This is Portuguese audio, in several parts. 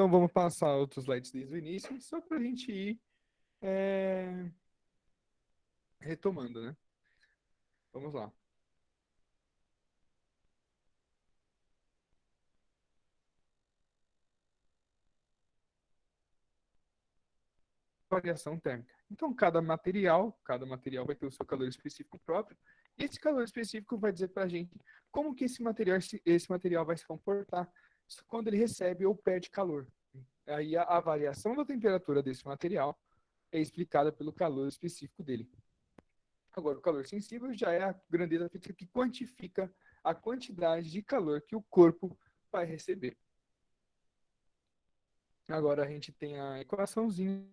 Então, vamos passar outros slides desde o início, só para a gente ir retomando, né? Vamos lá. Variação térmica. Então, cada material vai ter o seu calor específico próprio, e esse calor específico vai dizer para a gente como que esse material vai se comportar quando ele recebe ou perde calor. Aí a variação da temperatura desse material é explicada pelo calor específico dele. Agora, o calor sensível já é a grandeza física que quantifica a quantidade de calor que o corpo vai receber. Agora a gente tem a equaçãozinha.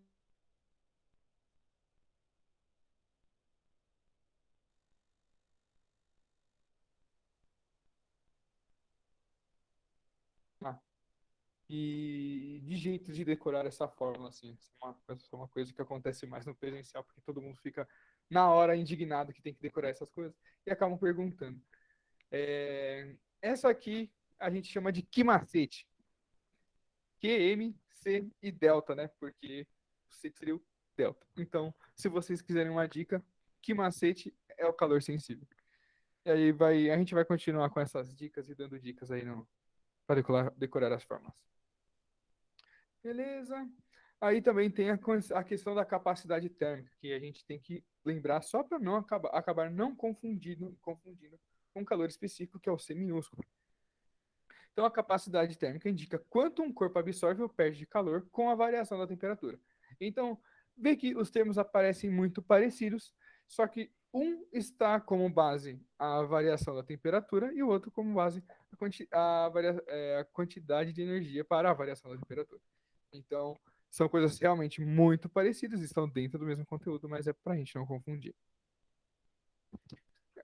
Ah, e de jeito de decorar essa fórmula, assim, uma coisa que acontece mais no presencial, porque todo mundo fica na hora indignado que tem que decorar essas coisas e acabam perguntando. Essa aqui a gente chama de que macete. Q, M, C e delta, né? Porque o C seria o delta. Então, se vocês quiserem uma dica, que macete é o calor sensível. E aí a gente vai continuar com essas dicas e dando dicas aí para decorar as fórmulas. Beleza? Aí também tem a questão da capacidade térmica, que a gente tem que lembrar só para não acabar não confundindo com o calor específico, que é o C minúsculo. Então, a capacidade térmica indica quanto um corpo absorve ou perde de calor com a variação da temperatura. Então, vê que os termos aparecem muito parecidos, só que um está como base a variação da temperatura e o outro como base a quantidade de energia para a variação da temperatura. Então, são coisas realmente muito parecidas, estão dentro do mesmo conteúdo, mas é para a gente não confundir.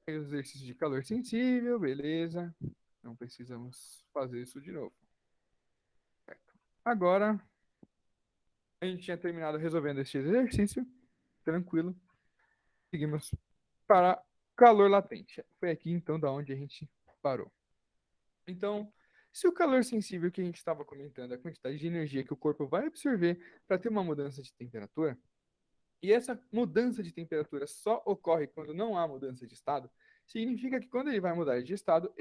Aí, os exercícios de calor sensível, beleza. Não precisamos fazer isso de novo. Agora, a gente tinha terminado resolvendo este exercício, tranquilo. Seguimos para calor latente. Foi aqui então da onde a gente parou. Então, se o calor sensível que a gente estava comentando, a quantidade de energia que o corpo vai absorver para ter uma mudança de temperatura, e essa mudança de temperatura só ocorre quando não há mudança de estado, significa que quando ele vai mudar de estado,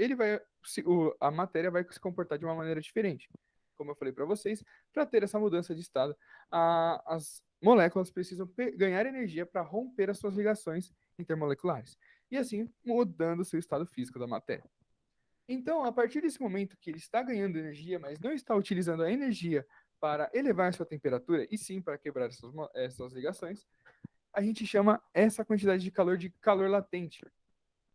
a matéria vai se comportar de uma maneira diferente. Como eu falei para vocês, para ter essa mudança de estado, as moléculas precisam ganhar energia para romper as suas ligações intermoleculares, e assim mudando o seu estado físico da matéria. Então, a partir desse momento que ele está ganhando energia, mas não está utilizando a energia para elevar sua temperatura, e sim para quebrar essas ligações, a gente chama essa quantidade de calor latente,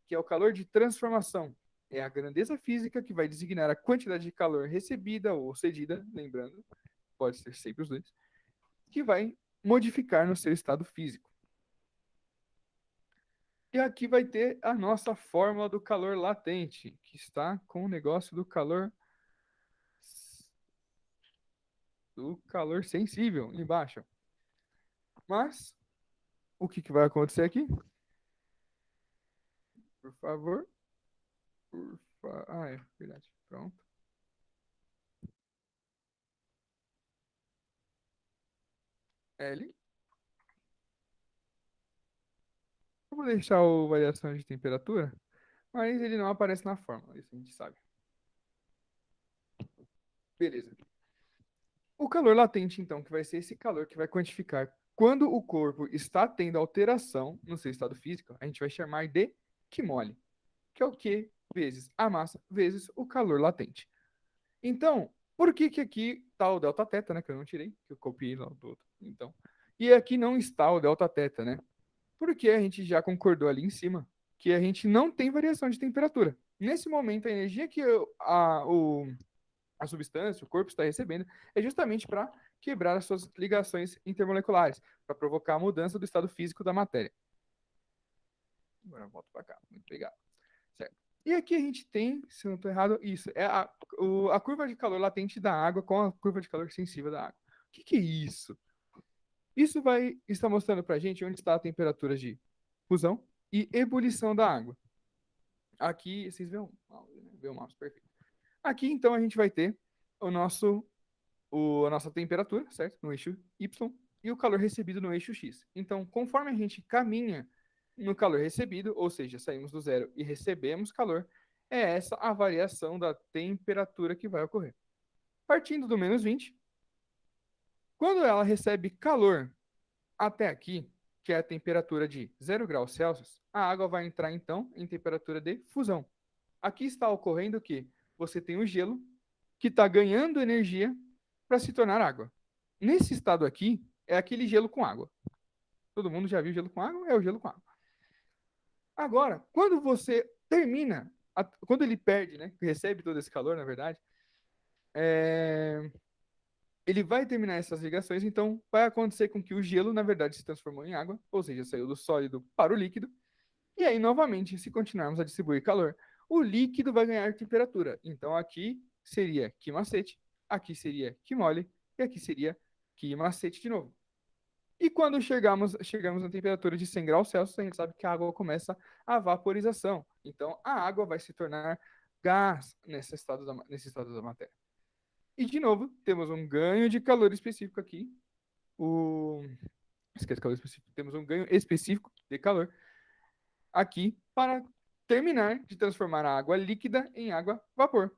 que é o calor de transformação. É a grandeza física que vai designar a quantidade de calor recebida ou cedida, lembrando, pode ser sempre os dois, que vai modificar no seu estado físico. E aqui vai ter a nossa fórmula do calor latente, que está com o negócio do calor sensível embaixo. Mas, o que vai acontecer aqui? Por favor. É verdade. Pronto. L. Eu vou deixar o variação de temperatura, mas ele não aparece na fórmula, isso a gente sabe. Beleza. O calor latente, então, que vai ser esse calor que vai quantificar quando o corpo está tendo alteração no seu estado físico, a gente vai chamar de Q-mole, que é o Q vezes a massa vezes o calor latente. Então, por que que aqui está o delta teta, né? Que eu não tirei, que eu copiei lá do outro. Então, e aqui não está o delta teta, né? Porque a gente já concordou ali em cima que a gente não tem variação de temperatura. Nesse momento, a energia que a substância, o corpo está recebendo, é justamente para quebrar as suas ligações intermoleculares, para provocar a mudança do estado físico da matéria. Agora eu volto para cá. Muito obrigado. Certo. E aqui a gente tem, se eu não estou errado, isso. É a curva de calor latente da água com a curva de calor sensível da água. O que é isso? Isso vai estar mostrando para a gente onde está a temperatura de fusão e ebulição da água. Aqui, vocês vê o mouse, perfeito. Aqui, então, a gente vai ter o nosso a nossa temperatura, certo? No eixo Y, e o calor recebido no eixo X. Então, conforme a gente caminha no calor recebido, ou seja, saímos do zero e recebemos calor, é essa a variação da temperatura que vai ocorrer. Partindo do menos 20, quando ela recebe calor até aqui, que é a temperatura de 0 graus Celsius, a água vai entrar então em temperatura de fusão. Aqui está ocorrendo que você tem o gelo que está ganhando energia para se tornar água. Nesse estado aqui, é aquele gelo com água. Todo mundo já viu gelo com água? É o gelo com água. Agora, quando você termina, quando ele perde, né, recebe todo esse calor, na verdade, ele vai terminar essas ligações, então vai acontecer com que o gelo, na verdade, se transformou em água, ou seja, saiu do sólido para o líquido, e aí, novamente, se continuarmos a distribuir calor, o líquido vai ganhar temperatura. Então, aqui seria que macete, aqui seria que mole, e aqui seria que macete de novo. E quando chegamos na temperatura de 100 graus Celsius, a gente sabe que a água começa a vaporização. Então, a água vai se tornar gás nesse estado da matéria. E, de novo, temos um ganho de calor específico aqui. Esquece calor específico. Temos um ganho específico de calor aqui para terminar de transformar a água líquida em água vapor.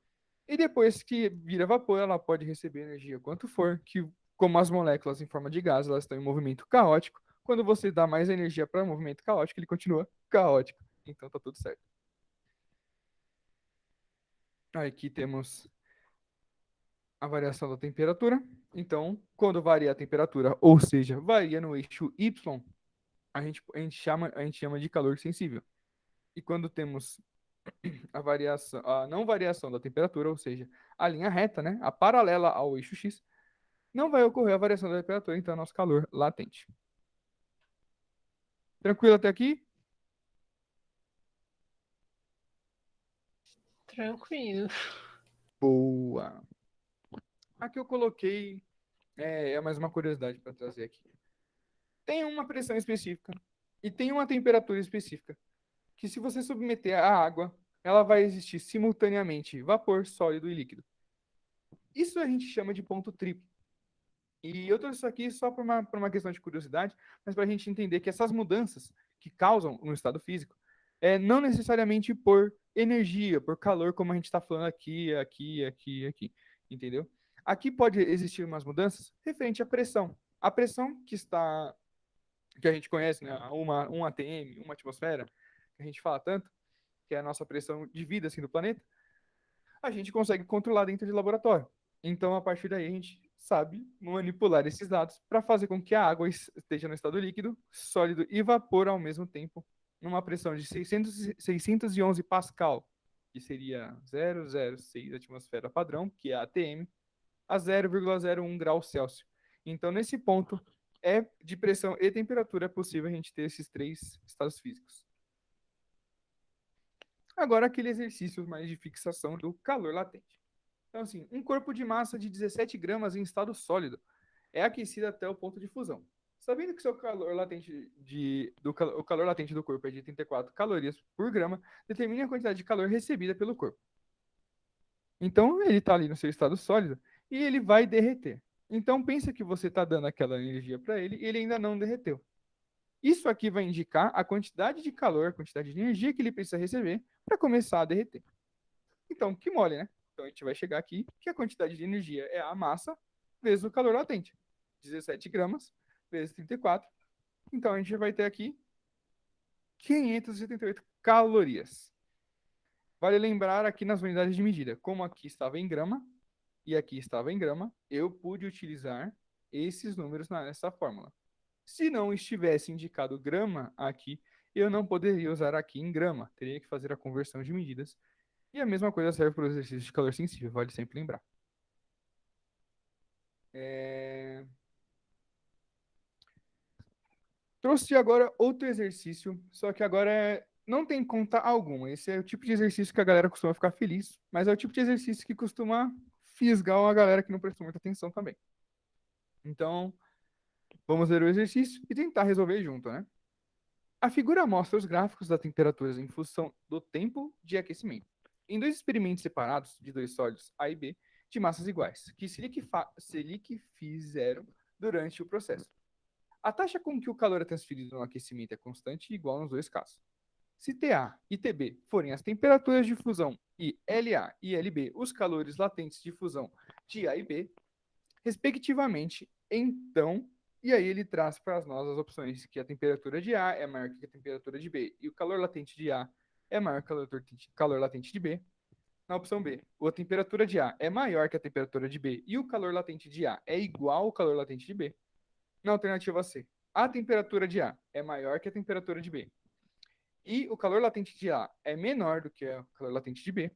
E depois que vira vapor, ela pode receber energia quanto for, que como as moléculas em forma de gás, elas estão em movimento caótico. Quando você dá mais energia para o movimento caótico, ele continua caótico. Então tá tudo certo. Aqui temos a variação da temperatura. Então, quando varia a temperatura, ou seja, varia no eixo Y, a gente chama de calor sensível. E quando temos a não variação da temperatura, ou seja, a linha reta, né, a paralela ao eixo X, não vai ocorrer a variação da temperatura, então é nosso calor latente. Tranquilo até aqui? Tranquilo. Boa. Aqui eu coloquei, mais uma curiosidade para trazer aqui. Tem uma pressão específica e tem uma temperatura específica, que se você submeter a água, ela vai existir simultaneamente vapor, sólido e líquido. Isso a gente chama de ponto triplo. E eu trouxe isso aqui só por uma questão de curiosidade, mas para a gente entender que essas mudanças que causam no estado físico não necessariamente por energia, por calor, como a gente está falando aqui, entendeu? Aqui pode existir umas mudanças referente à pressão. A pressão que a gente conhece, né, um atm, uma atmosfera, que a gente fala tanto, que é a nossa pressão de vida assim, do planeta, a gente consegue controlar dentro de laboratório. Então, a partir daí, a gente sabe manipular esses dados para fazer com que a água esteja no estado líquido, sólido e vapor ao mesmo tempo, numa pressão de 611 Pascal, que seria 0,06 atmosfera padrão, que é a ATM, a 0,01 graus Celsius. Então, nesse ponto, de pressão e temperatura é possível a gente ter esses três estados físicos. Agora, aquele exercício mais de fixação do calor latente. Então, assim, um corpo de massa de 17 gramas em estado sólido é aquecido até o ponto de fusão. Sabendo que seu calor latente o calor latente do corpo é de 34 calorias por grama, determine a quantidade de calor recebida pelo corpo. Então, ele está ali no seu estado sólido e ele vai derreter. Então, pensa que você está dando aquela energia para ele e ele ainda não derreteu. Isso aqui vai indicar a quantidade de calor, a quantidade de energia que ele precisa receber para começar a derreter. Então, que mole, né? Então, a gente vai chegar aqui que a quantidade de energia é a massa vezes o calor latente. 17 gramas vezes 34. Então, a gente vai ter aqui 578 calorias. Vale lembrar aqui nas unidades de medida, como aqui estava em grama e aqui estava em grama, eu pude utilizar esses números nessa fórmula. Se não estivesse indicado grama aqui, eu não poderia usar aqui em grama. Teria que fazer a conversão de medidas. E a mesma coisa serve para o exercício de calor sensível, vale sempre lembrar. Trouxe agora outro exercício, só que agora não tem conta alguma. Esse é o tipo de exercício que a galera costuma ficar feliz, mas é o tipo de exercício que costuma fisgar a galera que não prestou muita atenção também. Então, vamos ver o exercício e tentar resolver junto, né? A figura mostra os gráficos das temperaturas em função do tempo de aquecimento. Em dois experimentos separados de dois sólidos, A e B, de massas iguais, que se liquefizeram durante o processo. A taxa com que o calor é transferido no aquecimento é constante e igual nos dois casos. Se TA e TB forem as temperaturas de fusão e LA e LB os calores latentes de fusão de A e B, respectivamente, então, e aí ele traz para nós as opções que a temperatura de A é maior que a temperatura de B e o calor latente de A é maior que o calor latente de B. Na opção B, a temperatura de A é maior que a temperatura de B e o calor latente de A é igual ao calor latente de B. Na alternativa C, a temperatura de A é maior que a temperatura de B e o calor latente de A é menor do que o calor latente de B.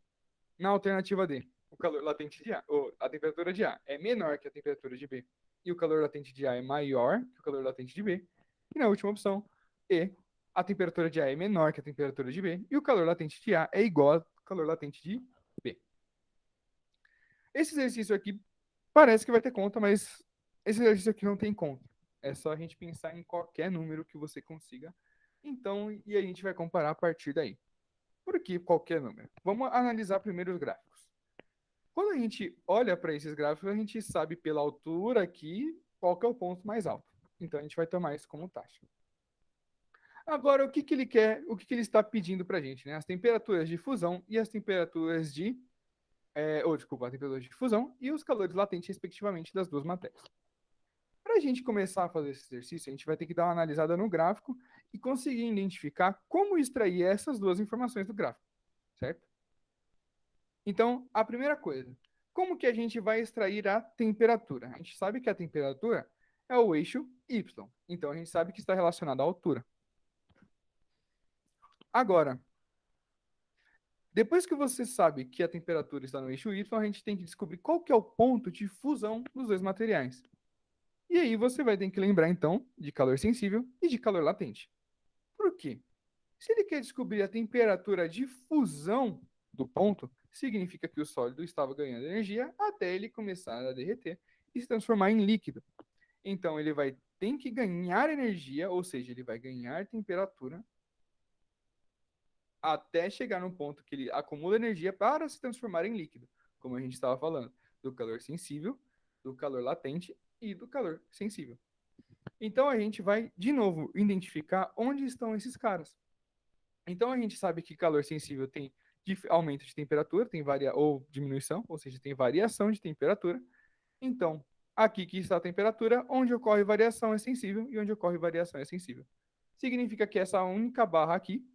Na alternativa D, o calor latente de A, ou a temperatura de A é menor que a temperatura de B e o calor latente de A é maior que o calor latente de B. E na última opção, E, a temperatura de A é menor que a temperatura de B e o calor latente de A é igual ao calor latente de B. Esse exercício aqui parece que vai ter conta, mas esse exercício aqui não tem conta. É só a gente pensar em qualquer número que você consiga. Então, e a gente vai comparar a partir daí. Por que qualquer número? Vamos analisar primeiro os gráficos. Quando a gente olha para esses gráficos, a gente sabe pela altura aqui qual que é o ponto mais alto. Então, a gente vai tomar isso como taxa. Agora, o que, que ele quer, o que, que ele está pedindo para a gente? Né? As temperaturas de fusão e as temperaturas de desculpa, a temperatura de fusão e os calores latentes, respectivamente, das duas matérias. Para a gente começar a fazer esse exercício, a gente vai ter que dar uma analisada no gráfico e conseguir identificar como extrair essas duas informações do gráfico, certo? Então, a primeira coisa, como que a gente vai extrair a temperatura? A gente sabe que a temperatura é o eixo Y, então a gente sabe que está relacionado à altura. Agora, depois que você sabe que a temperatura está no eixo Y, a gente tem que descobrir qual que é o ponto de fusão dos dois materiais. E aí você vai ter que lembrar, então, de calor sensível e de calor latente. Por quê? Se ele quer descobrir a temperatura de fusão do ponto, significa que o sólido estava ganhando energia até ele começar a derreter e se transformar em líquido. Então ele vai ter que ganhar energia, ou seja, ele vai ganhar temperatura até chegar no ponto que ele acumula energia para se transformar em líquido, como a gente estava falando, do calor sensível, do calor latente e do calor sensível. Então a gente vai, de novo, identificar onde estão esses caras. Então a gente sabe que calor sensível tem aumento de temperatura, tem ou diminuição, ou seja, tem variação de temperatura. Então, aqui que está a temperatura, onde ocorre variação é sensível e onde ocorre variação é sensível. Significa que essa única barra aqui,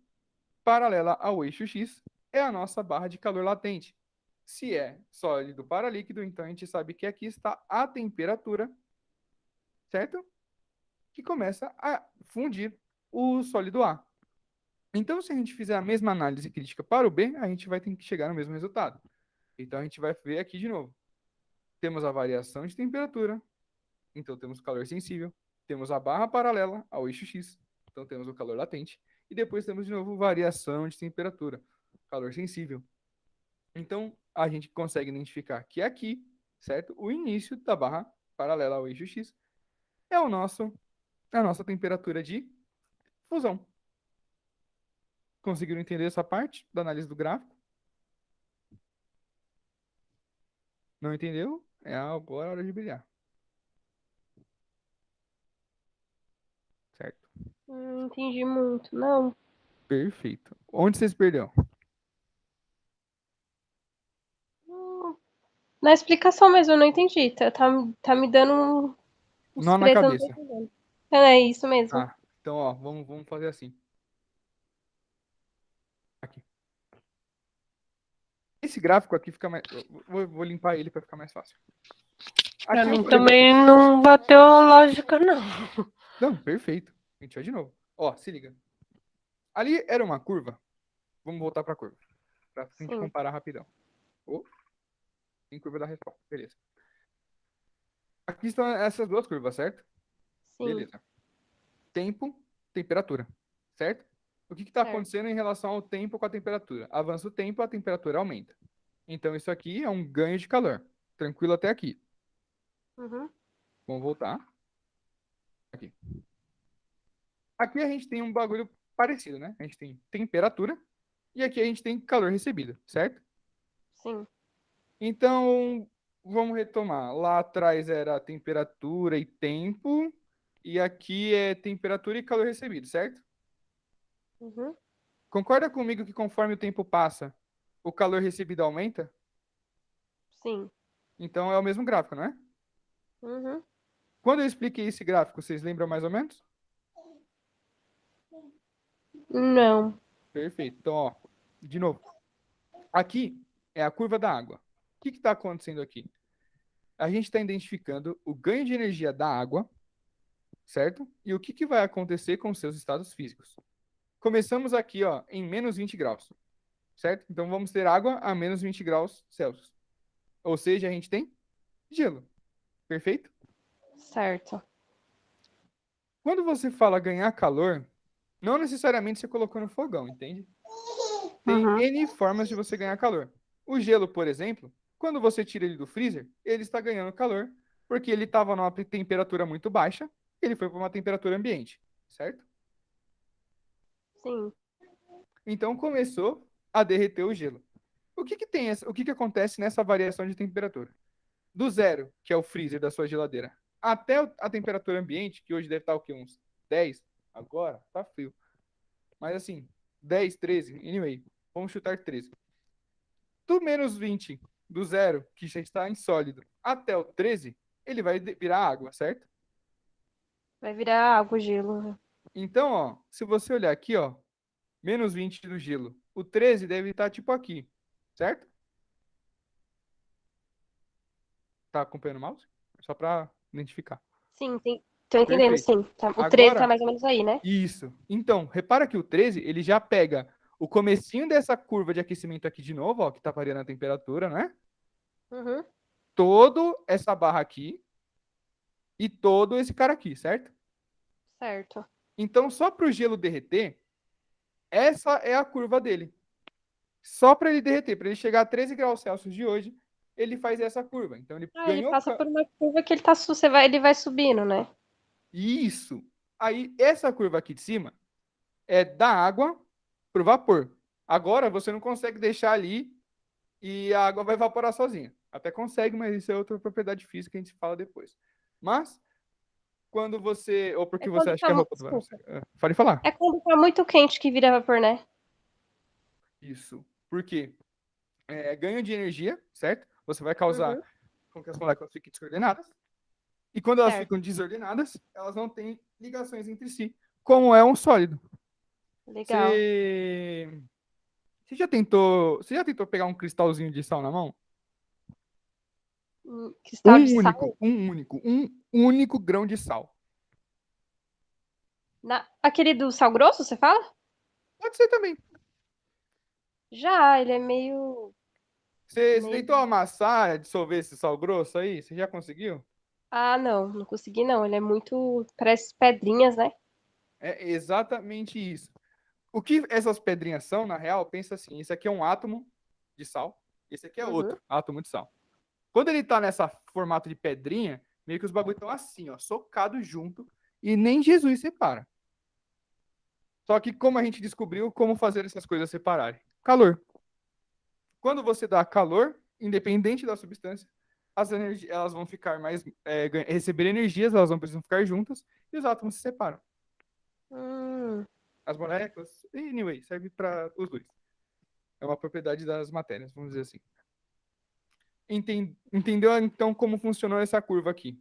paralela ao eixo X, é a nossa barra de calor latente. Se é sólido para líquido, então a gente sabe que aqui está a temperatura, certo? Que começa a fundir o sólido A. Então, se a gente fizer a mesma análise crítica para o B, a gente vai ter que chegar no mesmo resultado. Então, a gente vai ver aqui de novo. Temos a variação de temperatura, então temos o calor sensível, temos a barra paralela ao eixo X, então temos o calor latente, e depois temos de novo variação de temperatura, calor sensível. Então, a gente consegue identificar que aqui, certo? O início da barra paralela ao eixo X é a nossa temperatura de fusão. Conseguiram entender essa parte da análise do gráfico? Não entendeu? É agora a hora de brilhar. Certo? Não entendi muito, não. Perfeito. Onde você se perdeu? Na explicação mesmo, eu não entendi. Tá me dando uns Nó na treta, eu não tô cabeça. entendendo. É isso mesmo. Ah, então, ó, vamos fazer assim. Aqui. Esse gráfico aqui fica mais. Vou limpar ele para ficar mais fácil. Pra Aqui eu mim falei. também não bateu a lógica, não. Não, perfeito. A gente vai de novo. Ó, se liga. Ali era uma curva. Vamos voltar para a curva. Para a gente Sim, comparar rapidão. Oh, tem curva da resposta. Beleza. Aqui estão essas duas curvas, certo? sim, Beleza. Tempo, temperatura. Certo? O que está certo. acontecendo em relação ao tempo com a temperatura? Avança o tempo, a temperatura aumenta. Então, isso aqui é um ganho de calor. Tranquilo até aqui. Uhum, Vamos voltar. Aqui. Aqui a gente tem um bagulho parecido, né? A gente tem temperatura e aqui a gente tem calor recebido, certo? sim. Então, vamos retomar. Lá atrás era temperatura e tempo, e aqui é temperatura e calor recebido, certo? Uhum. Concorda comigo que conforme o tempo passa, o calor recebido aumenta? Sim. Então é o mesmo gráfico, não é? Uhum. Quando eu expliquei esse gráfico, vocês lembram mais ou menos? Não. Perfeito. Então, ó, de novo. Aqui é a curva da água. O que está acontecendo aqui? A gente está identificando o ganho de energia da água, certo? E o que, que vai acontecer com os seus estados físicos. Começamos aqui, ó, em menos 20 graus, certo? Então vamos ter água a menos 20 graus Celsius. Ou seja, a gente tem gelo. Perfeito? Certo. Quando você fala ganhar calor, não necessariamente você colocou no fogão, entende? Tem Uhum. N formas de você ganhar calor. O gelo, por exemplo, quando você tira ele do freezer, ele está ganhando calor porque ele estava numa temperatura muito baixa e ele foi para uma temperatura ambiente, certo? Sim. Então começou a derreter o gelo. O que que acontece nessa variação de temperatura? Do zero, que é o freezer da sua geladeira, até a temperatura ambiente, que hoje deve estar o quê? Uns 10, agora tá frio. Mas assim, 10, 13, anyway, vamos chutar 13. Do menos 20, do zero, que já está em sólido, até o 13, ele vai virar água, certo? Vai virar água, gelo. Então, ó, se você olhar aqui, ó, menos 20 do gelo, o 13 deve estar tipo aqui, certo? Tá acompanhando o mouse? Só para identificar. Sim, sim. Tô entendendo, Perfeito. sim. Tá. O 13 tá Agora, mais ou menos aí, né? isso. Então, repara que o 13, ele já pega o comecinho dessa curva de aquecimento aqui de novo, ó, que tá variando a temperatura, né? Uhum. Todo essa barra aqui e todo esse cara aqui, certo? Certo. Então, só para o gelo derreter, essa é a curva dele. Só para ele derreter, para ele chegar a 13 graus Celsius de hoje, ele faz essa curva. Então, ele Ah, ele ganhou passa por uma curva que ele tá, ele vai subindo, né? isso. Aí, essa curva aqui de cima é da água pro vapor. Agora, você não consegue deixar ali e a água vai evaporar sozinha. Até consegue, mas isso é outra propriedade física que a gente fala depois. Mas, quando você. Ou É porque você quando acha tá, que a roupa. desculpa. Pode falar. É quando tá muito quente que vira vapor, né? Isso. Por quê? Ganho de energia, certo? Você vai causar Uhum. com que as moléculas fiquem desordenadas. E quando elas Certo. ficam desordenadas, elas não têm ligações entre si, como é um sólido. Legal. Você, você já tentou pegar um cristalzinho de sal na mão? Cristal de sal? Um único grão de sal. Aquele do sal grosso, você fala? Pode ser também. Já, ele é meio, Você tentou meio... amassar, dissolver esse sal grosso aí? Você já conseguiu? Ah, não, não consegui não. Ele é muito, parece pedrinhas, né? É exatamente isso. O que essas pedrinhas são, na real, pensa assim: esse aqui é um átomo de sal, esse aqui é Uhum. outro átomo de sal. Quando ele tá nessa formato de pedrinha, meio que os bagulhos estão assim, ó, socados junto, e nem Jesus separa. Só que como a gente descobriu como fazer essas coisas separarem? Calor. Quando você dá calor, independente da substância, as energias elas vão ficar mais receber energias, elas não precisam ficar juntas e os átomos se separam. Hum, As moléculas, anyway, serve para os dois. É uma propriedade das matérias, vamos dizer assim. Entendeu então como funcionou essa curva aqui?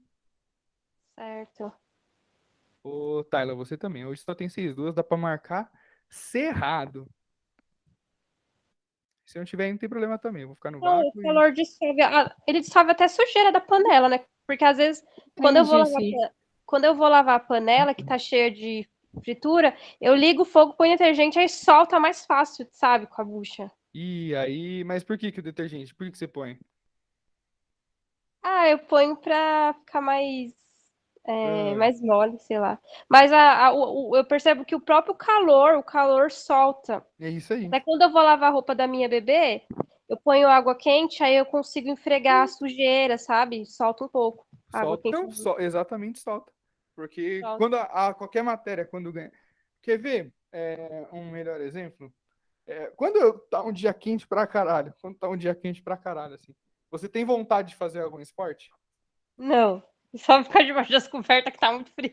certo. Ô, Tyler, você também. Hoje só tem 6 duas, dá pra marcar cerrado. Se não tiver, não tem problema também. Eu vou ficar no Então, o vácuo e. calor dissolve, ele dissolve até sujeira da panela, né? Porque às vezes, quando Sim, eu vou sim, lavar, sim. quando eu vou lavar a panela que tá cheia de fritura, eu ligo o fogo, põe detergente, aí solta mais fácil, sabe, com a bucha. E aí, mas por que que o detergente? Por que que você põe? Ah, eu ponho pra ficar mais, Ah, mais mole, sei lá. Mas eu percebo que o próprio calor, o calor solta. é isso aí. Até quando eu vou lavar a roupa da minha bebê, eu ponho água quente, aí eu consigo esfregar a sujeira, sabe? Solta um pouco. A água Solta, quente não, exatamente solta. Porque solta. quando qualquer matéria, quando ganha. Quer ver um melhor exemplo? Quando tá um dia quente pra caralho, quando tá um dia quente pra caralho, assim. Você tem vontade de fazer algum esporte? Não. Só ficar debaixo das cobertas que tá muito frio.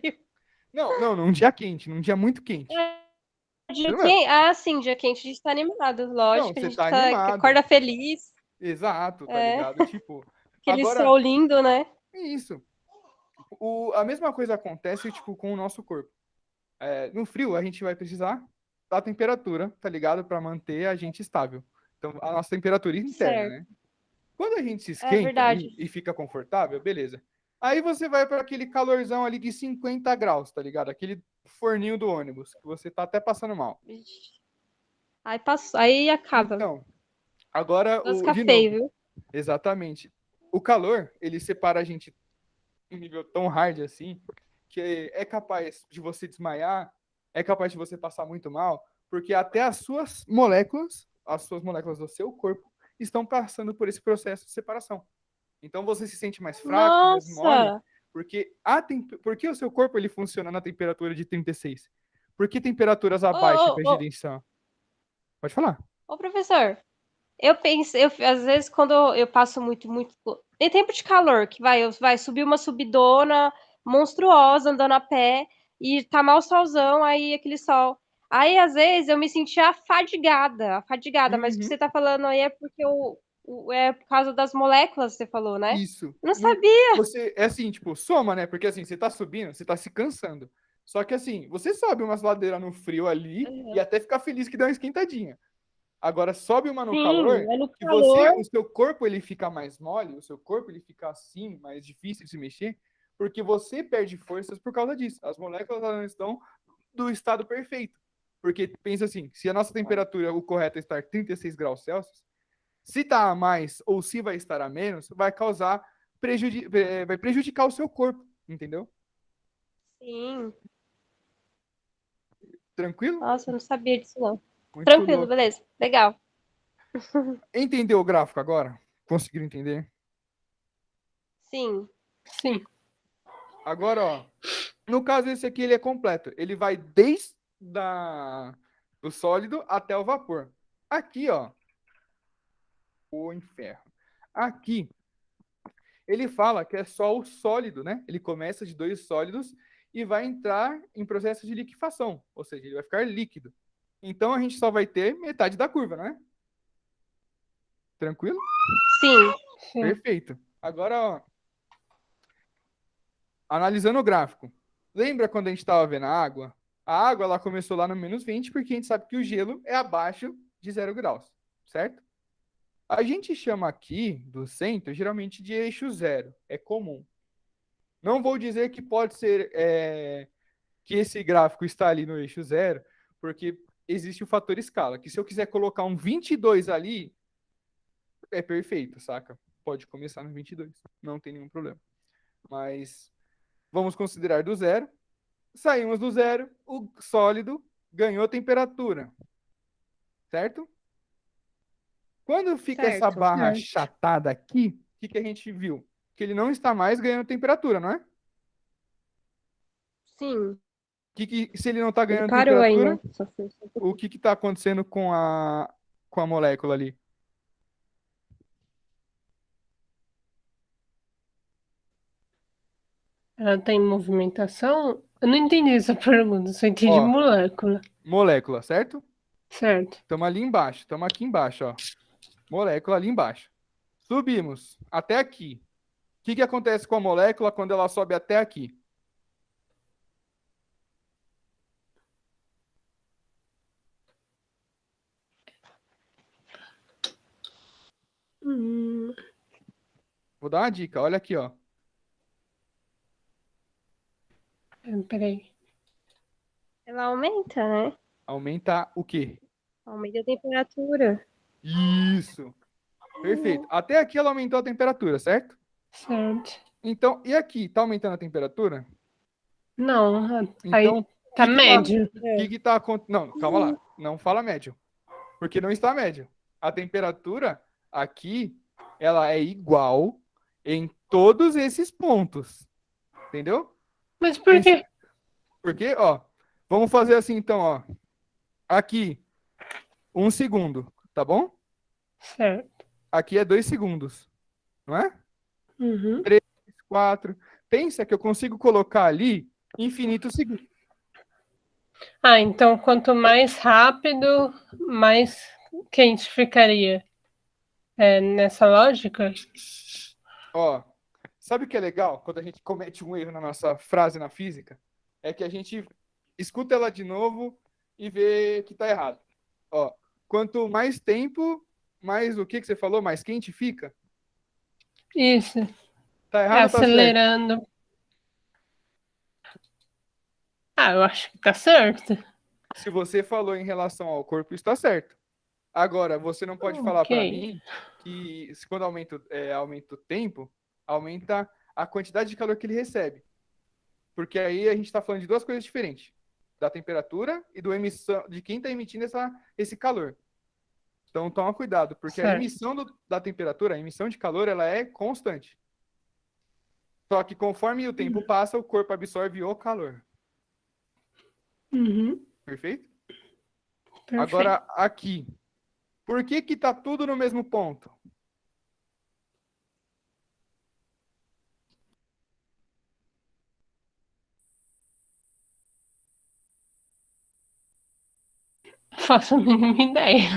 Não, num dia quente, num dia muito quente. Você Dia não vai- quente? Ah, sim, dia quente a gente tá animado. Não, Lógico, a você gente tá tá, animado. acorda feliz. Exato, tá É, ligado? Tipo, aquele agora, sol lindo, né? é isso. A mesma coisa acontece, tipo, com o nosso corpo. No frio, a gente vai precisar da temperatura, tá ligado? Para manter a gente estável. Então, a nossa temperatura interna, Certo. né? Quando a gente se É esquenta verdade. ali e fica confortável, beleza. Aí você vai para aquele calorzão ali de 50 graus, tá ligado? Aquele forninho do ônibus, que você tá até passando mal. Vixe. Aí passou, aí acaba. Então, agora, Vai ficar de feio, novo, viu? exatamente. O calor, ele separa a gente em um nível tão hard assim, que é capaz de você desmaiar, é capaz de você passar muito mal, porque até as suas moléculas do seu corpo, estão passando por esse processo de separação. Então você se sente mais fraco, mais mole, Nossa! porque o seu corpo ele funciona na temperatura de 36. Por que temperaturas Ô, abaixo ô, impede ô, atenção? Pode falar. ô, professor, eu penso, às vezes quando eu passo muito, tem tempo de calor que vai subir uma subidona monstruosa andando a pé e tá mal solzão, aí aquele sol. Aí às vezes eu me sentia afadigada, mas o que Uhum. você tá falando aí é porque é por causa das moléculas, você falou, né? Isso. Não sabia. Você é assim, tipo, soma, né? Porque assim, você tá subindo, você tá se cansando. Só que assim, você sobe umas ladeiras no frio ali e Uhum. até fica feliz que deu uma esquentadinha. Agora sobe uma no calor, Sim, é no que você, calor. o seu corpo ele fica mais mole, o seu corpo ele fica assim, mais difícil de se mexer, porque você perde forças por causa disso. As moléculas elas não estão do estado perfeito. Porque pensa assim, se a nossa temperatura, o correto é estar 36 graus Celsius, se está a mais ou se vai estar a menos, vai causar vai prejudicar o seu corpo, entendeu? Sim. Tranquilo? Nossa, eu não sabia disso, não. Muito Tranquilo, louco. beleza. Legal. Entendeu o gráfico agora? Conseguiram entender? Sim. Sim. Agora, ó, no caso esse aqui ele é completo. Ele vai desde o sólido até o vapor. Aqui, ó, o inferno. Aqui ele fala que é só o sólido, né? Ele começa de dois sólidos e vai entrar em processo de liquefação, ou seja, ele vai ficar líquido. Então a gente só vai ter metade da curva, não é? Tranquilo? Sim. Sim. Perfeito. Agora, ó, analisando o gráfico. Lembra quando a gente estava vendo a água? A água ela começou lá no -20 porque a gente sabe que o gelo é abaixo de 0 graus, certo? A gente chama aqui do centro geralmente de eixo zero, é comum. Não vou dizer que pode ser que esse gráfico está ali no eixo zero, porque existe o fator escala, que se eu quiser colocar um 22 ali, é perfeito, saca? Pode começar no 22, não tem nenhum problema. Mas vamos considerar do zero. Saímos do zero, o sólido ganhou temperatura, certo? Quando fica essa Certo. barra Certo. achatada aqui, o que a gente viu? Que ele não está mais ganhando temperatura, não é? Sim. Se ele não está Ele ganhando parou aí, temperatura, né? Só foi só um o pouquinho. que está acontecendo com a molécula ali? Ela tem movimentação? Eu não entendi essa pergunta, só entendi Ó, molécula. molécula, certo? Certo. Estamos ali embaixo, estamos aqui embaixo, ó. Molécula ali embaixo. Subimos até aqui. O que acontece com a molécula quando ela sobe até aqui? Hum, Vou dar uma dica, olha aqui, ó. peraí. Ela aumenta, né? Aumenta o quê? Aumenta a temperatura. Isso. Perfeito. Até aqui ela aumentou a temperatura, certo? Certo. Então, e aqui? Tá aumentando a temperatura? Não, Então, aí o tá que que tá, médio. É. acontecendo? Não, calma lá. Não fala médio, porque não está médio. A temperatura aqui, ela é igual em todos esses pontos. Entendeu? Mas por quê? Porque, ó, vamos fazer assim então, ó. Aqui, 1 segundo, tá bom? Certo. Aqui é 2 segundos. não é? Uhum. 4. Pensa que eu consigo colocar ali infinito segundo. Ah, então quanto mais rápido, mais quente ficaria. É nessa lógica? Ó, sabe o que é legal quando a gente comete um erro na nossa frase na física? É que a gente escuta ela de novo e vê que tá errado. Ó, quanto mais tempo, mais o que que você falou? Mais quente fica? Isso. Tá É errado ou tá certo? acelerando. Ah, eu acho que tá certo. Se você falou em relação ao corpo, está certo. Agora, você não pode falar Ok. para mim que quando aumenta o tempo, aumenta a quantidade de calor que ele recebe. Porque aí a gente está falando de duas coisas diferentes. Da temperatura e de quem está emitindo esse calor. Então toma cuidado, porque a Certo. emissão da temperatura, a emissão de calor, ela é constante. Só que conforme o tempo passa, o corpo absorve o calor. Uhum. Perfeito? Perfeito. Agora, aqui. Por que que tá tudo no mesmo ponto? Faço a mínima ideia.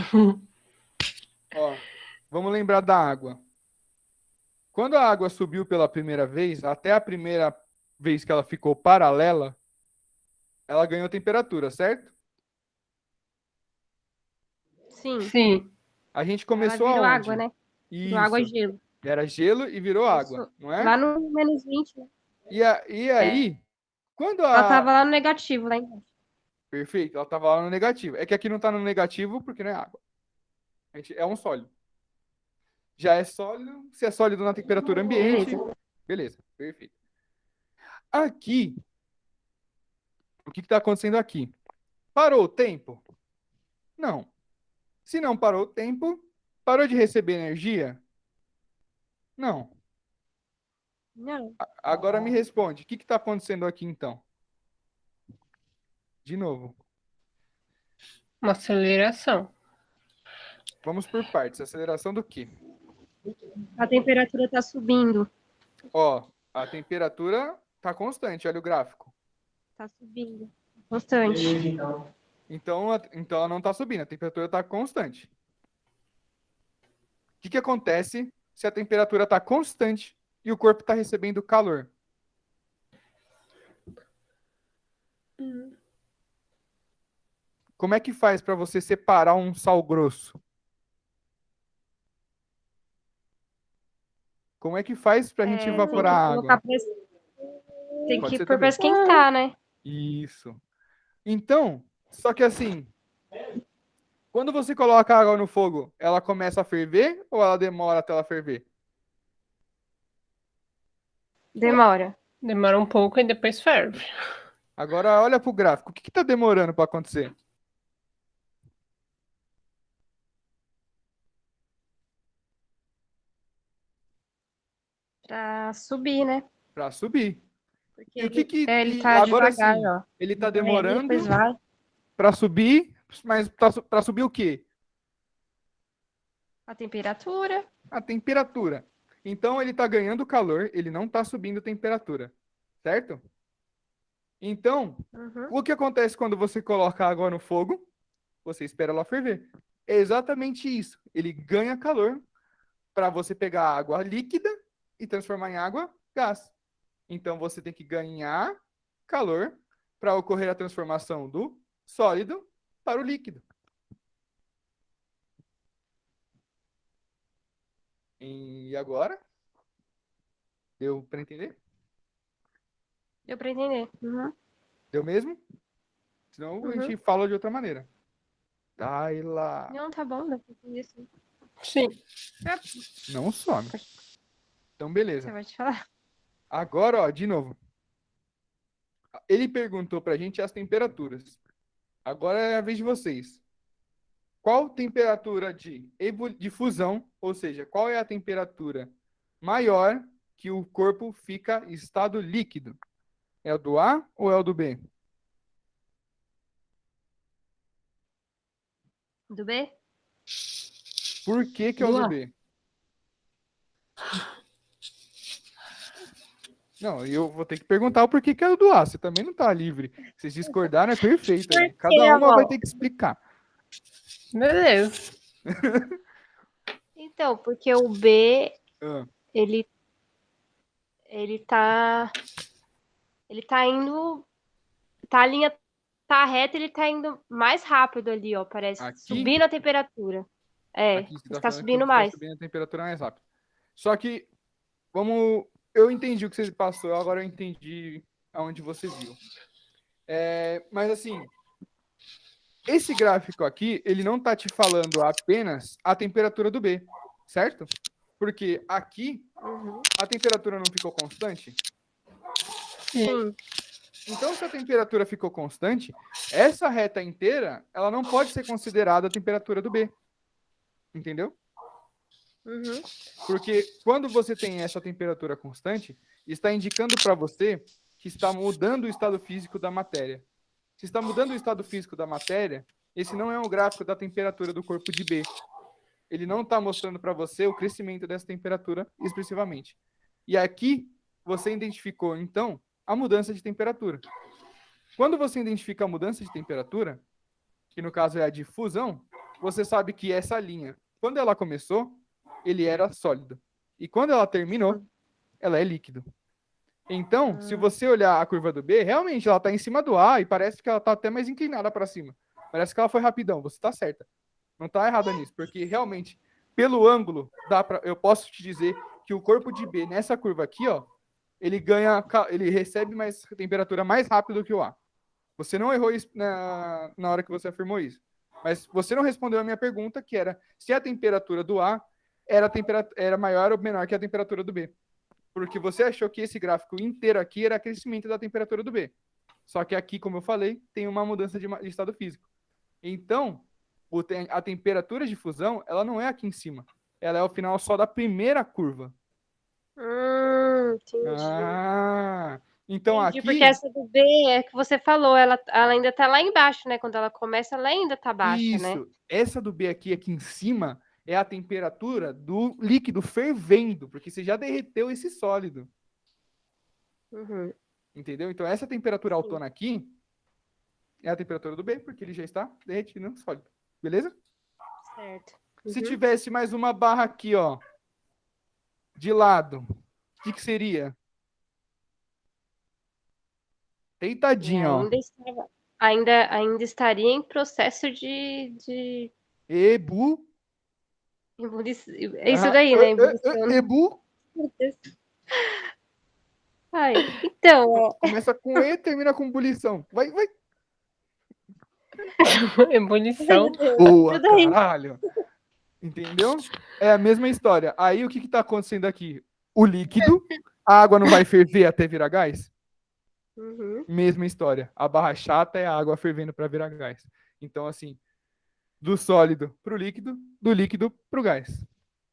Ó, vamos lembrar da água. Quando a água subiu pela primeira vez, até a primeira vez que ela ficou paralela, ela ganhou temperatura, certo? Sim. Sim. A gente Ela começou virou água, aonde? né? Virou água Isso. gelo. Era gelo e virou água, Isso. não é? Lá no -20, né? E É. aí, quando Ela a. tava lá no negativo, lá embaixo. Perfeito, ela estava lá no negativo. É que aqui não está no negativo porque não é água. É um sólido. Já é sólido, se é sólido na temperatura ambiente, Beleza. beleza, perfeito. Aqui, o que está acontecendo aqui? Parou o tempo? Não. Se não parou o tempo, parou de receber energia? Não. Não. Agora me responde, o que está acontecendo aqui então? De novo, Uma aceleração. vamos por partes. Aceleração do quê? A temperatura tá subindo. Ó, a temperatura está constante, olha o gráfico. Tá subindo. Constante. Então ela não está subindo, a temperatura está constante. O que que acontece se a temperatura está constante e o corpo está recebendo calor? Como é que faz para você separar um sal grosso? Como é que faz para a gente É, tem que evaporar a colocar água? pra... Tem Pode que ser pôr pra também. esquentar, né? Isso. Então, só que assim, quando você coloca a água no fogo, ela começa a ferver ou ela demora até ela ferver? Demora. Demora um pouco e depois ferve. Agora olha para o gráfico. O que está demorando para acontecer? Pra subir, né? Para subir. Porque E o que que ele tá agora devagar, sim, ó. ele está Vai ali, depois demorando vai. para subir, mas para subir o quê? A temperatura. A temperatura. Então ele está ganhando calor, ele não está subindo temperatura, certo? Então, Uhum. o que acontece quando você coloca a água no fogo? Você espera ela ferver. É exatamente isso. Ele ganha calor para você pegar a água líquida e transformar em água gás. Então você tem que ganhar calor para ocorrer a transformação do sólido para o líquido. E agora? Deu para entender? Deu pra entender. Uhum. Deu mesmo? Senão a Uhum. gente fala de outra maneira. Daila. Não, tá bom, dá pra entender sim. Sim. Não some. Então, Você beleza. vai te falar. Agora, ó, de novo. Ele perguntou pra gente as temperaturas. Agora é a vez de vocês. Qual temperatura de fusão, ou seja, qual é a temperatura maior que o corpo fica em estado líquido? É o do A ou é o do B? Do B? Por que que é o Do do A. B? Não, e eu vou ter que perguntar o porquê que é o do A. Você também não tá livre. Vocês discordaram, é perfeito aí. Porque, Cada uma vai ó, ter que explicar. Beleza. então, porque o B, Ah, ele, ele tá, ele tá indo, tá a linha tá reta, ele tá indo mais rápido ali, ó, parece, aqui, subindo a temperatura. É, aqui você tá está falando que subindo vai mais. subindo a temperatura mais rápido. Só que, vamos. Eu entendi o que você passou, agora eu entendi aonde você viu. Mas assim, esse gráfico aqui, ele não tá te falando apenas a temperatura do B, certo? Porque aqui Uhum. a temperatura não ficou constante. Sim. Então, se a temperatura ficou constante, essa reta inteira, ela não pode ser considerada a temperatura do B. Entendeu? Uhum. Porque quando você tem essa temperatura constante, está indicando para você que está mudando o estado físico da matéria. Se está mudando o estado físico da matéria, esse não é um gráfico da temperatura do corpo de B. Ele não está mostrando para você o crescimento dessa temperatura expressivamente. E aqui você identificou, então, a mudança de temperatura. Quando você identifica a mudança de temperatura, que no caso é a difusão, você sabe que essa linha, quando ela começou, ele era sólido. E quando ela terminou, ela é líquido. Então, se você olhar a curva do B, realmente ela está em cima do A e parece que ela está até mais inclinada para cima. Parece que ela foi rapidão. Você está certa. Não está errada nisso, porque realmente, pelo ângulo, eu posso te dizer que o corpo de B nessa curva aqui, ó, ele recebe mais temperatura mais rápido que o A. Você não errou isso na hora que você afirmou isso. Mas você não respondeu a minha pergunta, que era se a temperatura do A era maior ou menor que a temperatura do B. Porque você achou que esse gráfico inteiro aqui era crescimento da temperatura do B. Só que aqui, como eu falei, tem uma mudança de estado físico. Então, a temperatura de fusão, ela não é aqui em cima. Ela é o final só da primeira curva. Entendi. Então Entendi, porque aqui, essa do B é que você falou, ela ainda tá lá embaixo, né? Quando ela começa, ela ainda tá baixa, né? isso, essa do B aqui em cima, é a temperatura do líquido fervendo, porque você já derreteu esse sólido. Uhum. Entendeu? Então, essa temperatura Sim. autona aqui é a temperatura do B, porque ele já está derretido no sólido. Beleza? Certo. Se Uhum. tivesse mais uma barra aqui, ó, de lado, o que seria? E Deitadinho, ó. ainda estaria em processo de Ebu. ebulição. É isso daí, né? Ebulição. Ebu. Ai, então, Começa com E, termina com bulição. Vai, vai. Ebulição. Boa, tudo aí. caralho. Entendeu? É a mesma história. Aí o que está acontecendo aqui? O líquido, a água não vai ferver até virar gás? Uhum. Mesma história. A barra chata é a água fervendo para virar gás. Então, assim, do sólido para o líquido, do líquido para o gás.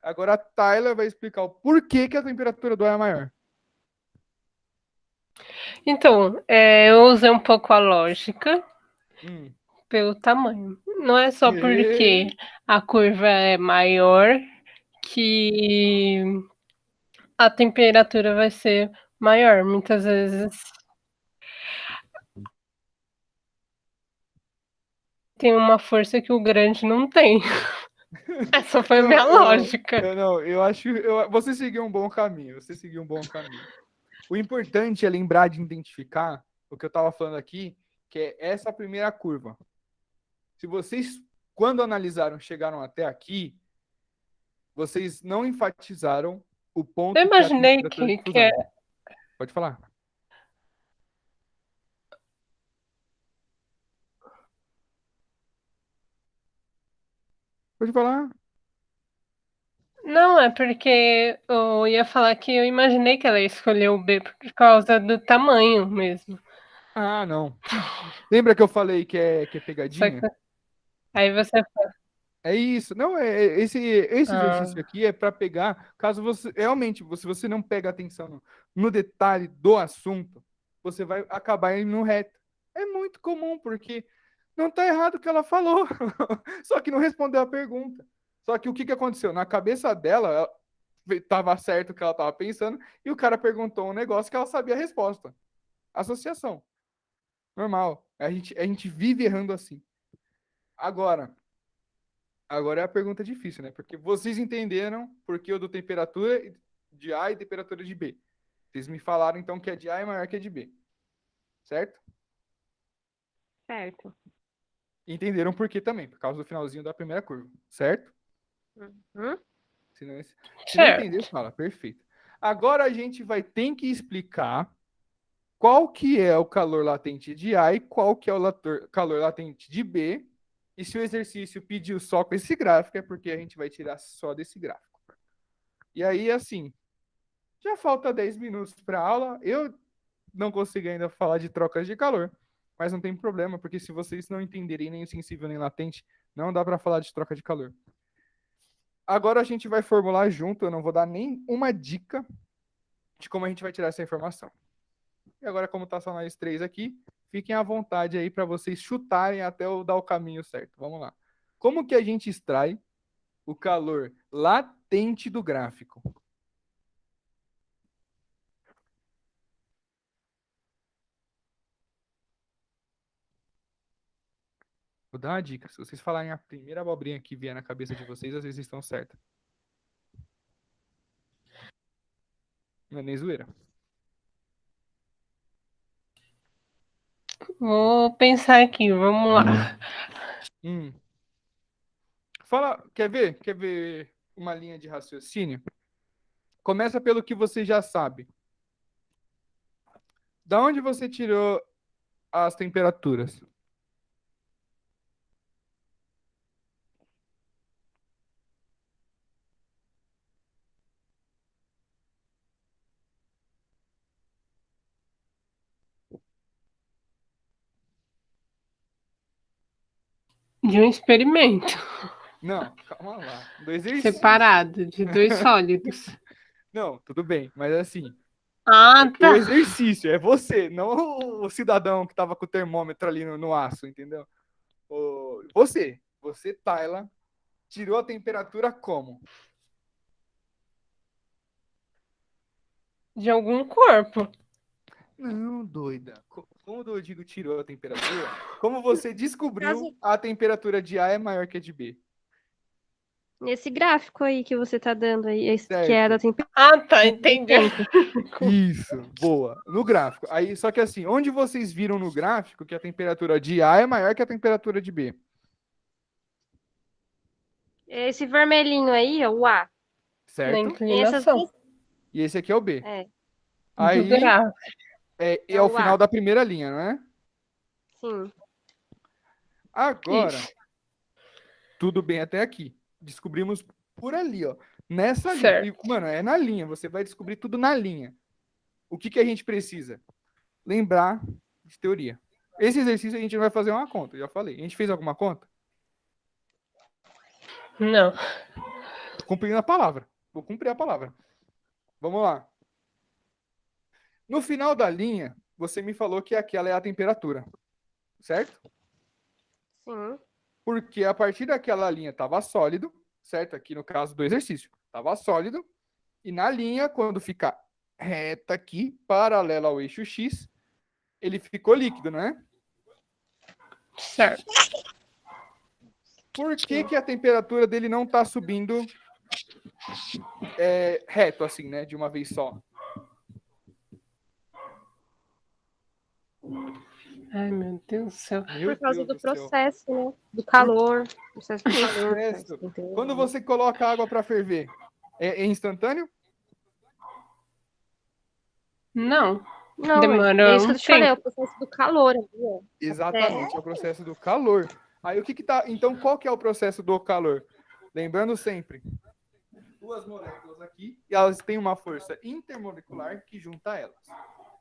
Agora a Tyler vai explicar o porquê que a temperatura do ar é maior. Então, eu usei um pouco a lógica Hum. pelo tamanho. Não é só E... porque a curva é maior que a temperatura vai ser maior. Muitas vezes tem uma força que o grande não tem. Essa foi a Não, minha lógica. eu acho. Você seguiu um bom caminho. Você seguiu um bom caminho. O importante é lembrar de identificar o que eu estava falando aqui, que é essa primeira curva. Se vocês, quando analisaram, chegaram até aqui, vocês não enfatizaram o ponto Eu que é a imaginei temperatura de que fusão. Pode falar. Pode falar. não, é porque eu ia falar que eu imaginei que ela ia escolher o B por causa do tamanho mesmo. Ah, não. Lembra que eu falei que é Só pegadinha? que aí você É isso. Não, esse exercício aqui é para pegar, caso você realmente, se você não pega atenção no detalhe do assunto, você vai acabar indo no reto. É muito comum, porque não está errado o que ela falou, só que não respondeu a pergunta. Só que o que aconteceu? Na cabeça dela, estava certo o que ela estava pensando, e o cara perguntou um negócio que ela sabia a resposta. Associação. Normal. A gente vive errando assim. Agora é a pergunta difícil, né? Porque vocês entenderam por que eu dou temperatura de A e temperatura de B. Vocês me falaram, então, que a de A é maior que a de B. Certo? Certo. Entenderam por que também, por causa do finalzinho da primeira curva. Certo? Uhum. Se não entender, Certo. fala. Perfeito. Agora a gente vai ter que explicar qual que é o calor latente de A e qual que é o calor latente de B. E se o exercício pediu só com esse gráfico, é porque a gente vai tirar só desse gráfico. E aí, assim, já falta 10 minutos para a aula. Eu não consigo ainda falar de trocas de calor, mas não tem problema, porque se vocês não entenderem nem o sensível nem latente, não dá para falar de troca de calor. Agora a gente vai formular junto, eu não vou dar nem uma dica de como a gente vai tirar essa informação. E agora, como tá só nós três aqui, fiquem à vontade aí para vocês chutarem até eu dar o caminho certo. Vamos lá. Como que a gente extrai o calor latente do gráfico? Vou dar uma dica. Se vocês falarem a primeira abobrinha que vier na cabeça de vocês, às vezes estão certas. Não é nem zoeira. Vou pensar aqui, vamos lá. Fala, quer ver? Quer ver uma linha de raciocínio? Começa pelo que você já sabe. Da onde você tirou as temperaturas? De um experimento Não, calma lá. Do exercício. separado de dois sólidos. Não, tudo bem, mas assim, Ah, o tá. exercício é você, não o cidadão que tava com o termômetro ali no aço, entendeu? Você, Tayla, tirou a temperatura como? De algum corpo. Não, doida. Como eu digo tirou a temperatura, como você descobriu Caso- a temperatura de A é maior que a de B? Esse gráfico aí que você tá dando aí, esse que é Certo. da temperatura. Ah, tá, entendi. Isso, boa. No gráfico. Aí, só que assim, onde vocês viram no gráfico que a temperatura de A é maior que a temperatura de B? Esse vermelhinho aí, ó, o A. Na Certo? Tem essas inclinação duas. E esse aqui é o B. É, do Aí gráfico. é É o o final A. da primeira linha, não é? sim. Agora, Isso. tudo bem até aqui. Descobrimos por ali, ó. Nessa linha. Certo. E, mano, é na linha. Você vai descobrir tudo na linha. O que a gente precisa? Lembrar de teoria. Esse exercício a gente vai fazer uma conta, eu já falei. A gente fez alguma conta? Não. Tô cumprindo a palavra. Vou cumprir a palavra. Vamos lá. No final da linha, você me falou que aquela é a temperatura. Certo? Sim. Porque a partir daquela linha estava sólido, certo? Aqui no caso do exercício, estava sólido. E na linha, quando ficar reta aqui, paralela ao eixo X, ele ficou líquido, não é? Certo. Por que a temperatura dele não está subindo reto, assim, né? De uma vez só? Ai, meu Deus do céu. Por causa do céu. processo, né? Do calor. Processo de calor. Processo. Quando você coloca água para ferver, é instantâneo? Não. Não, Demora é isso que eu um te falei, é tempo. o processo do calor. Ó. Exatamente, é o processo do calor. Aí o que tá. Então, qual que é o processo do calor? Lembrando sempre, duas moléculas aqui, e elas têm uma força intermolecular que junta elas.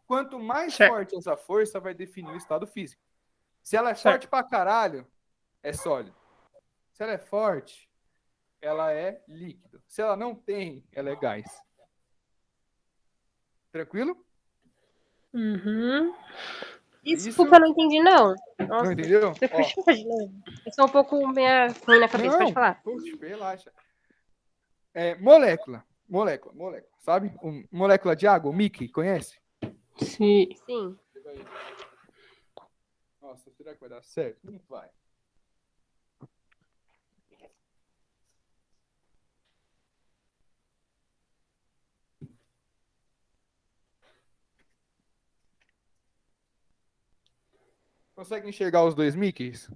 Quanto mais Certo. forte essa força, vai definir o estado físico. Se ela é Certo. forte pra caralho, é sólido. Se ela é forte, ela é líquido. Se ela não tem, ela é gás. Tranquilo? Uhum. Desculpa, eu não entendi, não. Nossa, Não entendeu? você Ó, puxou de novo. Eu sou um pouco meia ruim na cabeça, pode falar. Puxa, relaxa. Molécula. Molécula, sabe? Molécula de água, o Mickey, conhece? Sim. Sim. Nossa, será que vai dar certo? Não vai. Consegue enxergar os dois Mickeys?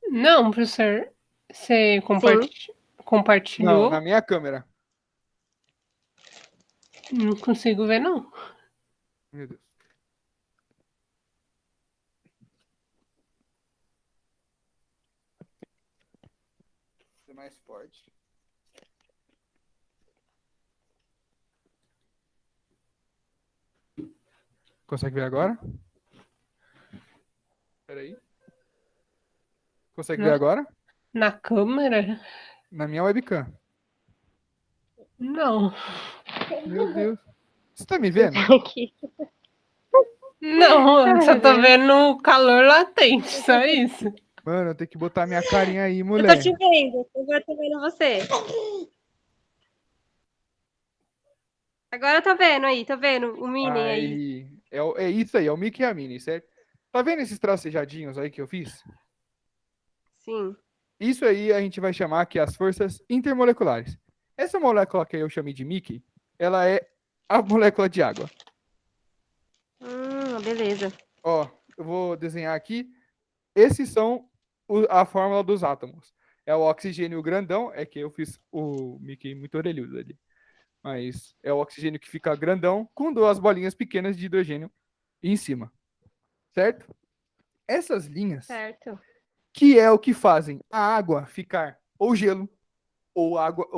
Não, professor. Você Sim. Não, compartilhou? na minha câmera. Não consigo ver, não. Meu Deus. Ser mais forte. Consegue ver agora? Peraí. Consegue ver Na, agora? na câmera? Na minha webcam. Não. Meu Deus. Você tá me vendo? Aqui. Não, eu só tô Uhum. vendo o calor latente, só isso. Mano, eu tenho que botar minha carinha aí, Eu tô mulher. te vendo. Agora eu tô vendo você. Agora eu tô vendo aí, tô vendo o Minnie aí. Aí. É isso aí, é o Mickey e a Minnie, certo? Tá vendo esses tracejadinhos aí que eu fiz? Sim. Isso aí a gente vai chamar aqui as forças intermoleculares. Essa molécula que eu chamei de Mickey, ela é a molécula de água. Beleza. Ó, eu vou desenhar aqui. Esses são a fórmula dos átomos. É o oxigênio grandão, é que eu fiz o Mickey muito orelhudo ali. Mas é o oxigênio que fica grandão com duas bolinhas pequenas de hidrogênio em cima. Certo? Essas linhas, Certo. que é o que fazem a água ficar ou gelo, ou água,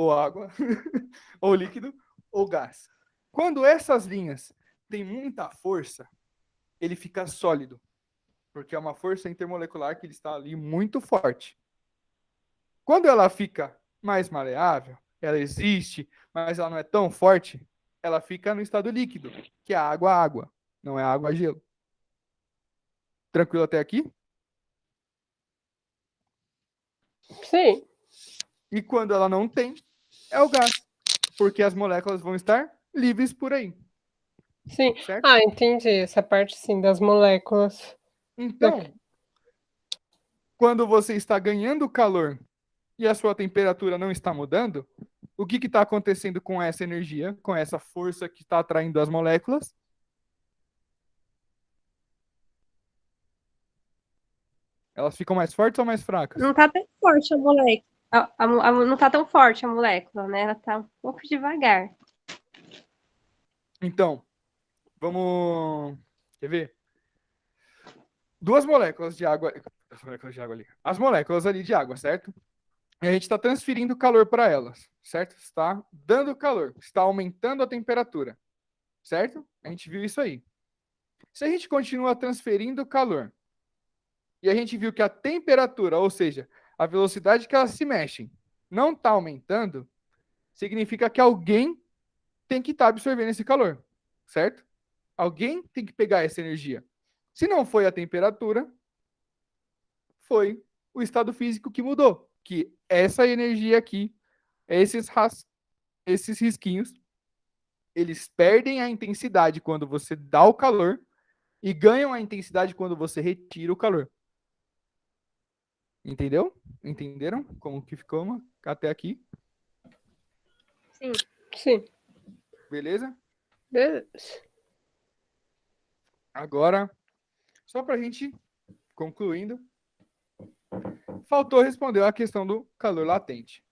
ou líquido, ou gás. Quando essas linhas têm muita força, ele fica sólido, porque é uma força intermolecular que ele está ali muito forte. Quando ela fica mais maleável, ela existe, mas ela não é tão forte, ela fica no estado líquido, que é água, não é água-gelo. Tranquilo até aqui? Sim, E quando ela não tem, é o gás, porque as moléculas vão estar livres por aí, sim. certo? Ah, entendi. Essa parte, sim, das moléculas. Então, quando você está ganhando calor e a sua temperatura não está mudando, o que está acontecendo com essa energia, com essa força que está atraindo as moléculas? Elas ficam mais fortes ou mais fracas? Não tá tão forte a molécula. Não tá tão forte a molécula, né? Ela tá um pouco devagar. Então, vamos. Quer ver? Duas moléculas de água. As moléculas de água ali. As moléculas ali de água, certo? E a gente está transferindo calor para elas, certo? Está dando calor, está aumentando a temperatura, certo? A gente viu isso aí. Se a gente continua transferindo calor e a gente viu que a temperatura, ou seja, a velocidade que elas se mexem, não está aumentando, significa que alguém tem que estar absorvendo esse calor, certo? Alguém tem que pegar essa energia. Se não foi a temperatura, foi o estado físico que mudou. Que essa energia aqui, esses risquinhos, eles perdem a intensidade quando você dá o calor e ganham a intensidade quando você retira o calor. Entendeu? Entenderam como que ficou até aqui? Sim. Sim. Beleza? Beleza. Agora, só para a gente concluindo, faltou responder a questão do calor latente.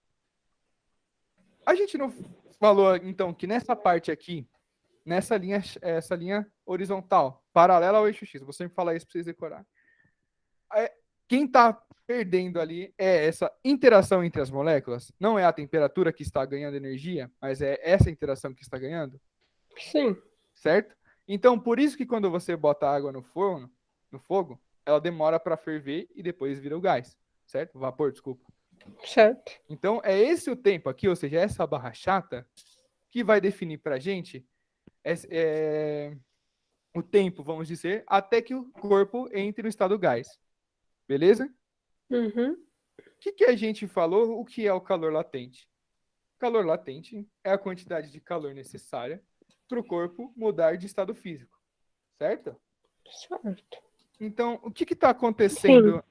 A gente não falou, então, que nessa parte aqui, nessa linha, essa linha horizontal, paralela ao eixo X, vou sempre falar isso para vocês decorar. Quem está perdendo ali é essa interação entre as moléculas, não é a temperatura que está ganhando energia, mas é essa interação que está ganhando, Sim. certo? Então, por isso que quando você bota água no fogo, ela demora para ferver e depois vira o gás, certo? Vapor, desculpa. Certo. Então, é esse o tempo aqui, ou seja, essa barra chata, que vai definir para a gente o tempo, vamos dizer, até que o corpo entre no estado gás. Beleza? Uhum. O que a gente falou? O que é o calor latente? Calor latente é a quantidade de calor necessária para o corpo mudar de estado físico, certo? Certo. Então, o que está acontecendo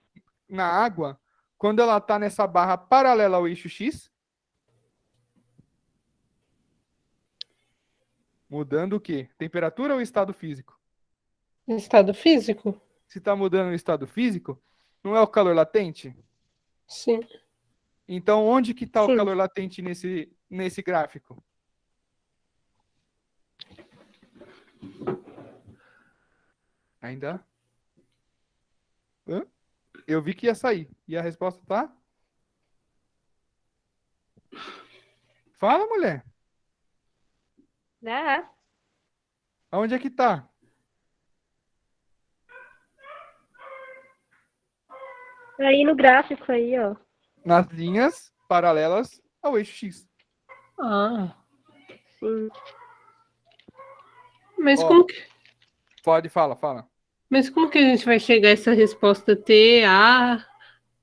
na água quando ela está nessa barra paralela ao eixo X? Mudando o quê? Temperatura ou estado físico? Estado físico? Se está mudando o estado físico, não é o calor latente? Sim. Então, onde que está o Sim. calor latente nesse gráfico? Ainda? Hã? Eu vi que ia sair. E a resposta tá? Fala, mulher. Ah, Aonde é que tá? aí no gráfico aí, ó. Nas linhas paralelas ao eixo X. Ah. Sim. Mas Ó. como que, Fala. mas como que a gente vai chegar a essa resposta T, A,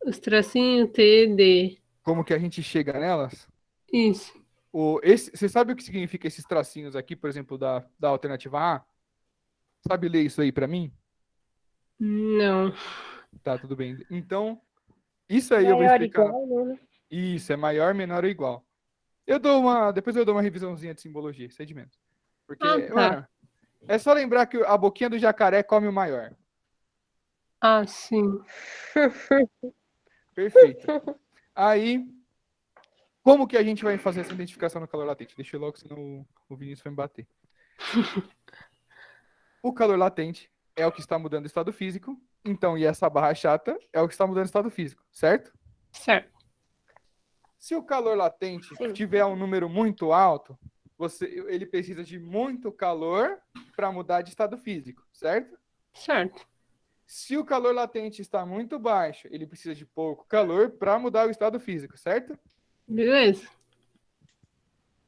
os tracinhos T, D? Como que a gente chega nelas? Isso. Você sabe o que significa esses tracinhos aqui, por exemplo, da alternativa A? Sabe ler isso aí pra mim? Não. Tá, tudo bem. Então, isso aí eu vou Maior explicar. igual, né? Isso, é maior, menor ou igual. Depois eu dou uma revisãozinha de simbologia, isso aí de menos. Porque, Ah, tá. mano, é só lembrar que a boquinha do jacaré come o maior. Ah, sim. Perfeito. Aí, como que a gente vai fazer essa identificação no calor latente? Deixa eu logo, senão o Vinícius vai me bater. O calor latente é o que está mudando o estado físico. Então, e essa barra chata é o que está mudando o estado físico, certo? Certo. Se o calor latente Sim. tiver um número muito alto, ele precisa de muito calor para mudar de estado físico, certo? Certo. Se o calor latente está muito baixo, ele precisa de pouco calor para mudar o estado físico, certo? Beleza?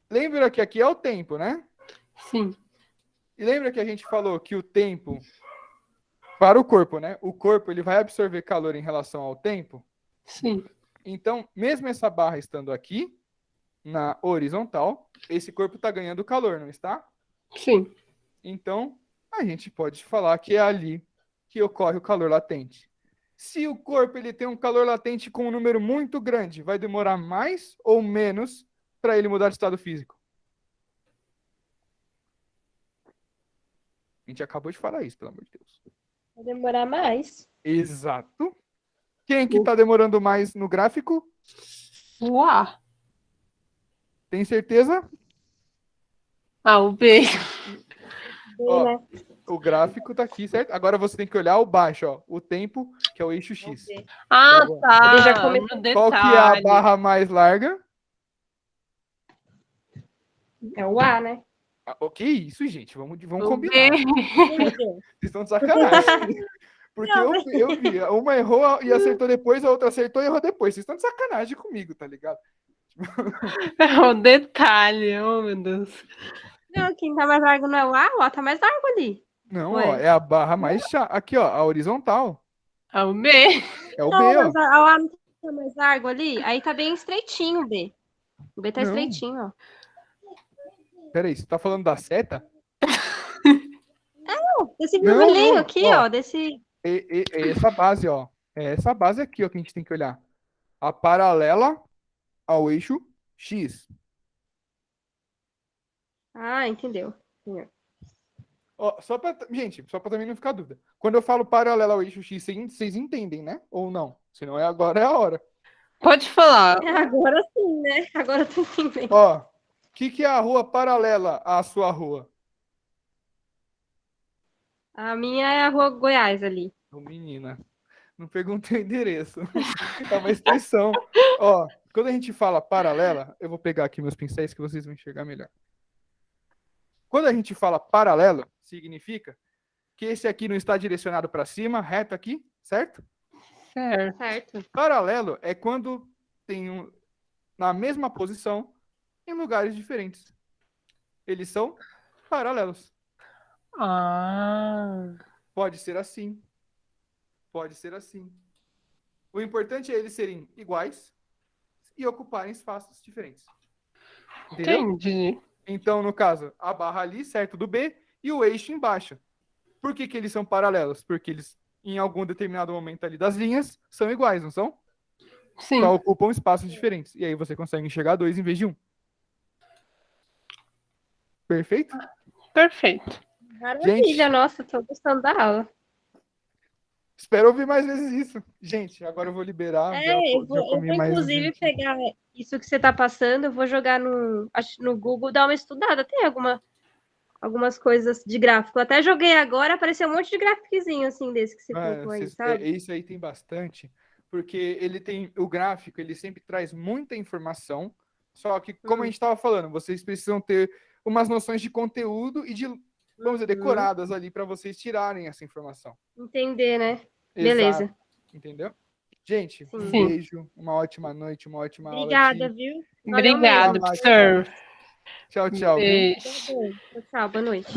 Lembra que aqui é o tempo, né? Sim. E lembra que a gente falou que o tempo para o corpo, né? O corpo ele vai absorver calor em relação ao tempo. Sim. Então, mesmo essa barra estando aqui na horizontal, esse corpo está ganhando calor, não está? Sim. Então, a gente pode falar que é ali que ocorre o calor latente. Se o corpo ele tem um calor latente com um número muito grande, vai demorar mais ou menos para ele mudar de estado físico? A gente acabou de falar isso, pelo amor de Deus. Vai demorar mais. Exato. Quem que está demorando mais no gráfico? Uau. Tem certeza? Ah, o B. Ó, Né? o gráfico tá aqui, certo? Agora você tem que olhar o baixo, ó, o tempo, que é o eixo X. Ah, Então, tá. Ele já começou. No qual que é a detalhe. barra mais larga? É o A, né? Ah, ok, isso, gente. Vamos O combinar. B. Vocês estão de sacanagem. Porque eu vi, uma errou e acertou depois, a outra acertou e errou depois. Vocês estão de sacanagem comigo, tá ligado? É o detalhe. Oh, meu Deus. Não, quem tá mais largo não é o A tá mais largo ali. Não, Ué. ó, é a barra mais chata. Aqui, ó, a horizontal. Ah, o B. É o Não, B, ó. mas o A não tá mais largo ali? Aí tá bem estreitinho o B. O B tá Não. estreitinho, ó. Peraí, você tá falando da seta? Desse Não, vermelhinho não, aqui, ó. ó. Desse. É essa base, ó. É essa base aqui, ó, que a gente tem que olhar. A paralela ao eixo X. Ah, entendeu. Ó, gente, só pra também não ficar dúvida. Quando eu falo paralela ao eixo X, vocês entendem, né? Ou não? Se não é agora, é a hora. Pode falar. Agora sim, né? Agora eu tô entendendo. Ó, o que é a rua paralela à sua rua? A minha é a Rua Goiás ali. Ô, menina, não perguntei o endereço. É uma expressão. Ó, quando a gente fala paralela, eu vou pegar aqui meus pincéis que vocês vão enxergar melhor. Quando a gente fala paralelo, significa que esse aqui não está direcionado para cima, reto aqui, certo? Certo. Certo. Paralelo é quando tem na mesma posição em lugares diferentes. Eles são paralelos. Ah. Pode ser assim. Pode ser assim. O importante é eles serem iguais e ocuparem espaços diferentes. Entendeu? Entendi. Então, no caso, a barra ali, certo, do B, e o eixo embaixo. Por que que eles são paralelos? Porque eles, em algum determinado momento ali das linhas, são iguais, não são? Sim. Só ocupam espaços diferentes. E aí você consegue enxergar dois em vez de um. Perfeito? Perfeito. Maravilha, Gente, nossa, tô gostando da aula. espero ouvir mais vezes isso. Gente, agora eu vou liberar. Já, Eu já vou comi mais um inclusive ventinho. pegar isso que você tá passando, eu vou jogar no Google, dar uma estudada. Tem algumas coisas de gráfico. Eu até joguei agora, apareceu um monte de gráficozinho assim desse que você Mano, colocou aí, sabe? isso aí tem bastante, porque ele tem o gráfico, ele sempre traz muita informação, só que, como a gente estava falando, vocês precisam ter umas noções de conteúdo e de, vamos dizer, Uhum. decoradas ali para vocês tirarem essa informação. Entender, né? Exato, Beleza. entendeu? Gente, um Sim. beijo, uma ótima noite, uma ótima aula Obrigada, de viu? Valeu Obrigado, mesmo. gramática. professor. Tchau, tchau, viu? Beijo. Tchau, boa noite.